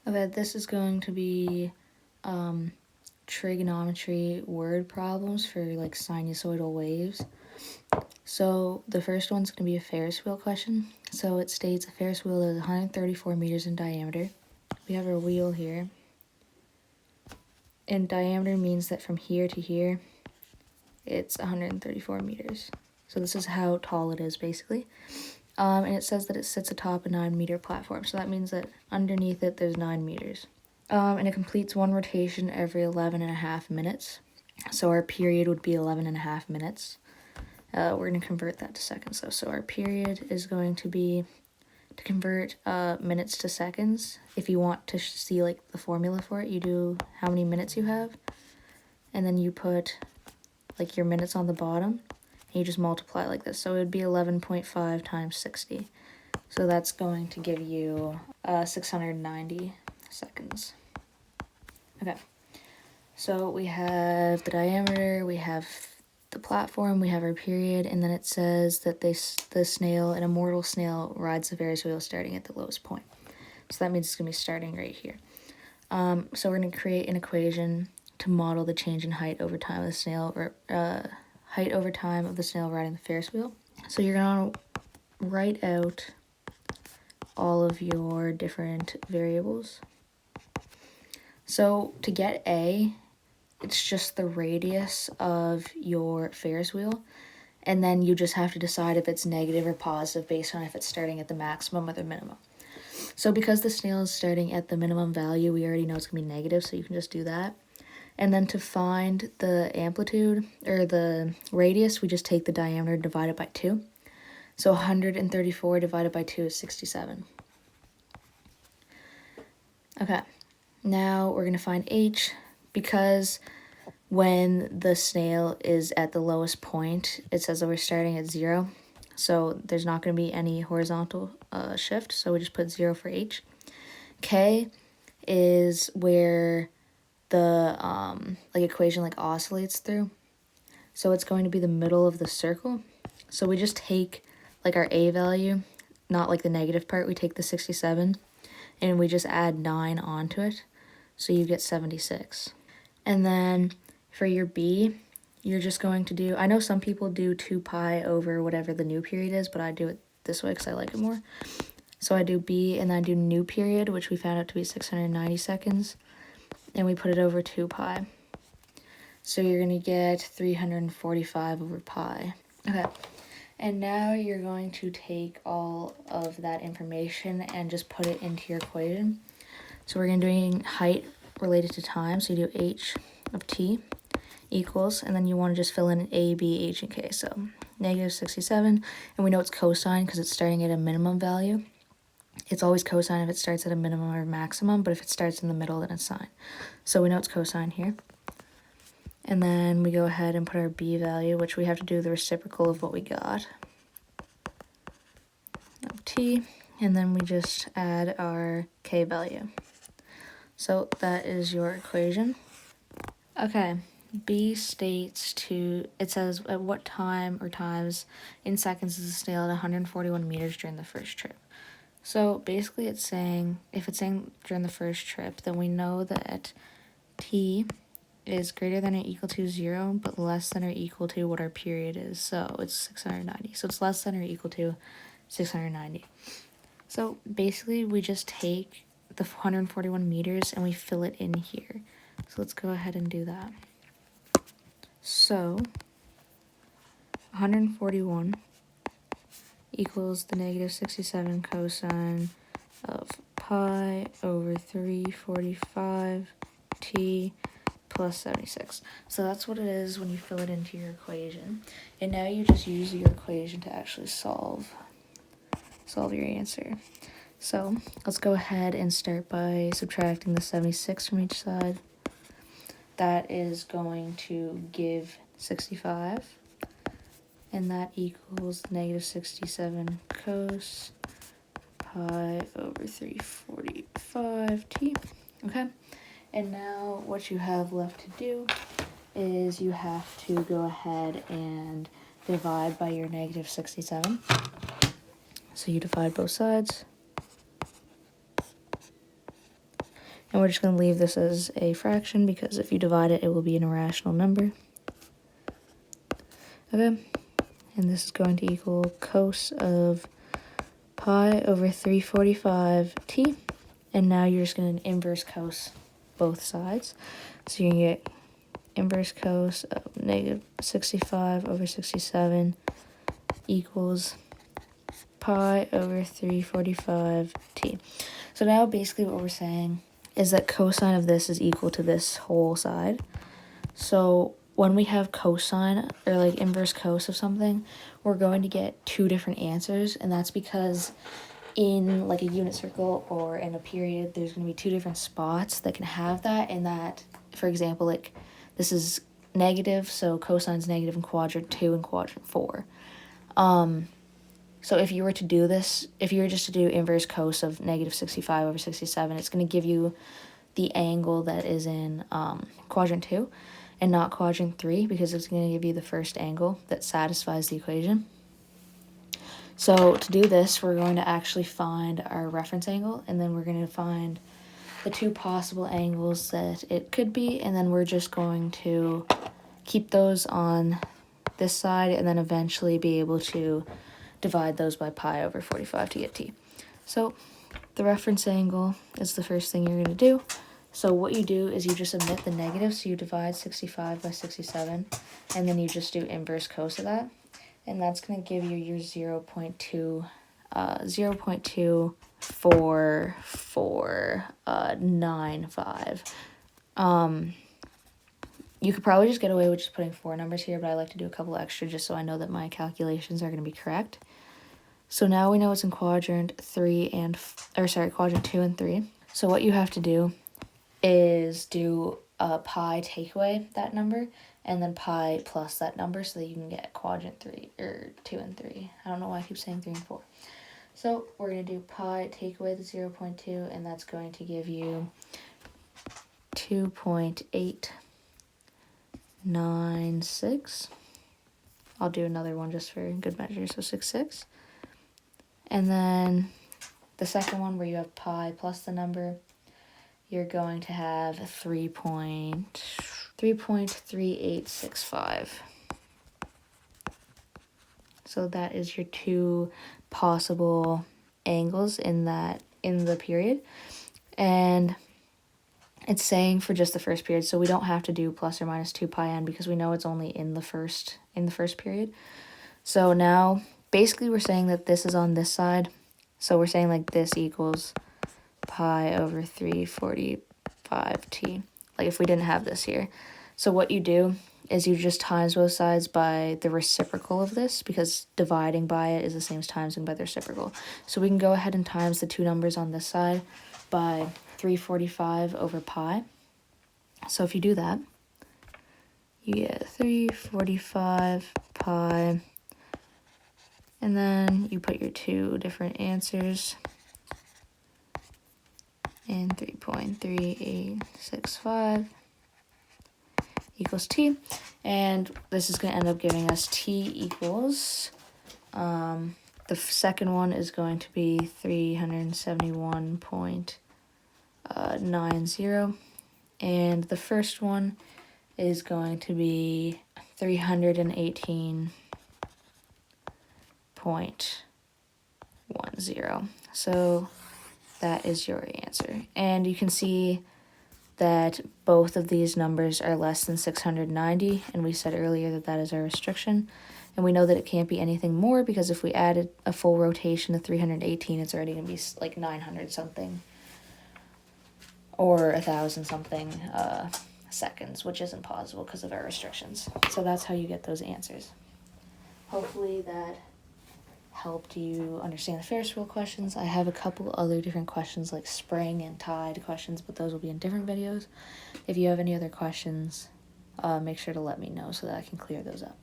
Okay, this is going to be trigonometry word problems for like sinusoidal waves. So the first one's going to be a Ferris wheel question. So it states a Ferris wheel is 134 meters in diameter. We have our wheel here. And diameter means that from here to here, it's 134 meters. So this is how tall it is, basically. And it says that it sits atop a 9-meter platform. So that means that underneath it, there's 9 meters. And it completes one rotation every 11.5 minutes. So our period would be 11.5 minutes. We're going to convert that to seconds, though. So our period is going to be, to convert minutes to seconds, if you want to see like the formula for it, you do how many minutes you have, and then you put like your minutes on the bottom, and you just multiply like this. So it would be 11.5 times 60. So that's going to give you 690 seconds. Okay, so we have the diameter, we have the platform, we have our period, and then it says that the snail, an immortal snail, rides the Ferris wheel starting at the lowest point. So that means it's going to be starting right here. So we're going to create an equation to model the change in height over time of the snail, or height over time of the snail riding the Ferris wheel. So you're going to write out all of your different variables. So to get A, it's just the radius of your Ferris wheel, and then you just have to decide if it's negative or positive based on if it's starting at the maximum or the minimum. So because the snail is starting at the minimum value, we already know it's going to be negative, so you can just do that. And then to find the amplitude, or the radius, we just take the diameter and divide it by 2. So 134 divided by 2 is 67. Okay, now we're going to find h, because when the snail is at the lowest point, it says that we're starting at 0. So there's not going to be any horizontal shift, so we just put 0 for h. K is where the equation oscillates through. So it's going to be the middle of the circle. So we just take our a value, not the negative part, we take the 67, and we just add 9 onto it. So you get 76. And then for your b, you're just going to do, I know some people do 2 pi over whatever the new period is, but I do it this way because I like it more. So I do b, and then I do new period, which we found out to be 690 seconds, and we put it over 2 pi. So you're going to get 345 over pi. Okay, and now you're going to take all of that information and just put it into your equation. So we're going to do height related to time, so you do h of t equals, and then you want to just fill in a, b, h, and k. So negative 67, and we know it's cosine because it's starting at a minimum value. It's always cosine if it starts at a minimum or maximum, but if it starts in the middle, then it's sine. So we know it's cosine here. And then we go ahead and put our b value, which we have to do the reciprocal of what we got, of t, and then we just add our k value. So that is your equation. Okay, b states it says at what time or times in seconds is the snail at 141 meters during the first trip. So basically it's saying, if it's saying during the first trip, then we know that t is greater than or equal to 0, but less than or equal to what our period is. So it's 690. So it's less than or equal to 690. So basically we just take the 141 meters and we fill it in here. So let's go ahead and do that. So 141 equals the negative 67 cosine of pi over 345 t plus 76. So that's what it is when you fill it into your equation. And now you just use your equation to actually solve your answer. So let's go ahead and start by subtracting the 76 from each side. That is going to give 65. And that equals negative 67 cos pi over 345t. Okay? And now what you have left to do is you have to go ahead and divide by your negative 67. So you divide both sides. And we're just going to leave this as a fraction because if you divide it, it will be an irrational number. Okay, and this is going to equal cos of pi over 345t. And now you're just going to inverse cos both sides. So you can get inverse cos of negative 65 over 67 equals pi over 345t. So now basically what we're saying is that cosine of this is equal to this whole side. So when we have cosine or like inverse cos of something, we're going to get two different answers, and that's because in like a unit circle or in a period, there's going to be two different spots that can have that, and that, for example, like this is negative, so cosine's negative in quadrant 2 and quadrant 4. So if you were to do this, if you were just to do inverse cos of negative 65 over 67, it's going to give you the angle that is in quadrant 2 and not quadrant 3, because it's going to give you the first angle that satisfies the equation. So to do this, we're going to actually find our reference angle, and then we're going to find the two possible angles that it could be, and then we're just going to keep those on this side and then eventually be able to divide those by pi over 45 to get t. So the reference angle is the first thing you're going to do. So what you do is you just omit the negative, so you divide 65 by 67, and then you just do inverse cos of that. And that's going to give you your 0.2495. You could probably just get away with just putting 4 numbers here, but I like to do a couple extra just so I know that my calculations are going to be correct. So now we know it's in quadrant 2 and 3. So what you have to do is do pi take away that number, and then pi plus that number so that you can get quadrant 3 or 2 and 3. I don't know why I keep saying 3 and 4. So we're going to do pi take away the 0.2, and that's going to give you 2.896. I'll do another one just for good measure, so 66. And then the second one where you have pi plus the number, you're going to have 3.3865. So that is your two possible angles in the period. And it's saying for just the first period, so we don't have to do plus or minus 2 pi n because we know it's only in the first period. So now basically we're saying that this is on this side. So we're saying like this equals pi over 345t, like if we didn't have this here. So what you do is you just times both sides by the reciprocal of this, because dividing by it is the same as timesing by the reciprocal. So we can go ahead and times the two numbers on this side by 345 over pi. So if you do that, you get 345 pi, and then you put your two different answers in 3.3865 equals t, and this is going to end up giving us t equals, the second one is going to be 371.90, and the first one is going to be 318.10. So that is your answer. And you can see that both of these numbers are less than 690, and we said earlier that that is our restriction. And we know that it can't be anything more, because if we added a full rotation to 318, it's already going to be like 900 something or 1,000 something seconds, which isn't possible because of our restrictions. So that's how you get those answers. Hopefully that helped you understand the Ferris wheel questions. I have a couple other different questions like spring and tide questions, but those will be in different videos. If you have any other questions, make sure to let me know so that I can clear those up.